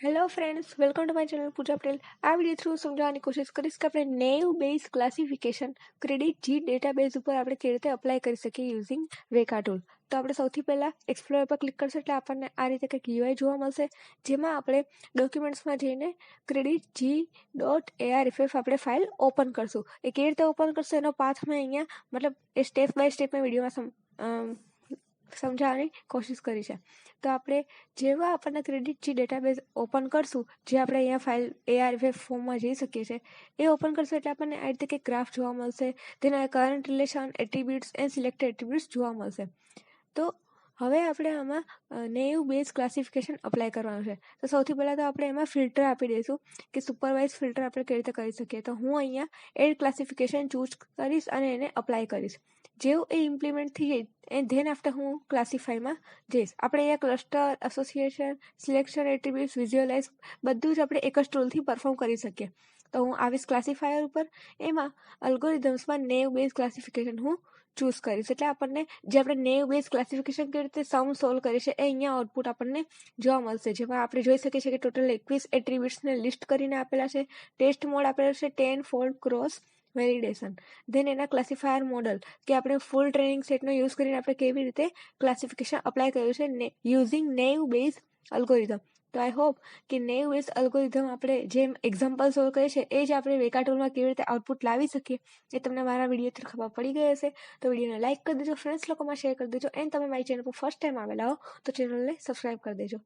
Hello friends, welcome to my channel Puja Patel. આ video through સમજાવવાની કોશિશ કરીશ કે આપણે naive Bayes classification credit G database ઉપર આપણે કેવી રીતે અપ્લાય કરી શકીએ યુઝિંગ વેકા ટૂલ. તો આપણે સૌથી પહેલાં એક્સપ્લોરર પર ક્લિક કરશું એટલે આપણને આ રીતે કંઈક યુઆઈ જોવા મળશે, જેમાં આપણે ડોક્યુમેન્ટ્સમાં જઈને ક્રેડિટ જી .arff આપણે ફાઇલ ઓપન કરશું. એ કેવી રીતે ઓપન કરશું એનો પાથ મેં અહીંયા મતલબ એ સ્ટેપ બાય સ્ટેપ મેં વિડીયોમાં સમજાવવાની કોશિશ કરી છે. તો આપણે જેવા આપણને ક્રેડિટ જી ડેટાબેઝ ઓપન કરશું, જે આપણે અહીંયા ફાઇલ ARFF ફોર્મમાં જઈ શકીએ છીએ, એ ઓપન કરશું એટલે આપણને આ રીતે કંઈક ગ્રાફ જોવા મળશે. તેના current relation, attributes and selected attributes જોવા મળશે. તો હવે આપણે આમાં નેવ બેઝ ક્લાસિફિકેશન અપ્લાય કરવાનું છે. તો સૌથી પહેલાં તો આપણે એમાં ફિલ્ટર આપી દઈશું કે સુપરવાઇઝ ફિલ્ટર આપણે કેવી રીતે કરી શકીએ. તો હું અહીંયા એડ ક્લાસિફિકેશન ચૂઝ કરીશ અને એને અપ્લાય કરીશ. જેવું એ ઇમ્પ્લિમેન્ટ થઈ જાય એન્ડ ધેન આફ્ટર હું ક્લાસિફાઈમાં જઈશ. આપણે અહીંયા cluster, association, selection, attributes, visualise બધું જ આપણે એક જ ટૂલથી પરફોર્મ કરી શકીએ. તો હું આવીશ ક્લાસિફાયર ઉપર. એમાં અલ્ગોરિધમ્સમાં નેવ બેઝ ક્લાસિફિકેશન હું ચૂઝ કરીશ. એટલે આપણને જે આપણે નેવ બેઝ ક્લાસિફિકેશન કેવી રીતે સમ સોલ્વ કરીએ છીએ એ અહીંયા આઉટપુટ આપણને જોવા મળશે, જેમાં આપણે જોઈ શકીએ છીએ કે ટોટલ 21 એટ્રીબ્યુટ્સને લિસ્ટ કરીને આપેલા છે. ટેસ્ટ મોડ આપેલો છે 10 ફોલ્ડ ક્રોસ વેલિડેશન. ધેન એના ક્લાસિફાયર મોડલ કે આપણે ફૂલ ટ્રેનિંગ સેટનો યુઝ કરીને આપણે કેવી રીતે ક્લાસિફિકેશન અપ્લાય કર્યું છે યુઝિંગ નેવ બેઝ અલ્ગોરિધમ. તો આઈ હોપ કે નેવ બેઝ અલ્ગોરિધમ આપણે જેમ એક્ઝામ્પલ સોલ્વ કરીએ છીએ એ જ આપણે વેકા ટૂલમાં કેવી રીતે આઉટપુટ લાવી શકીએ એ તમને મારા વિડીયોથી ખબર પડી ગઈ હશે. તો વિડીયોને લાઇક કરી દેજો, ફ્રેન્ડ્સ લોકોમાં શેર કરી દેજો, એન્ડ તમે મારી ચેનલ પર ફર્સ્ટ ટાઈમ આવેલા હો તો ચેનલને સબસ્ક્રાઈબ કરી દેજો.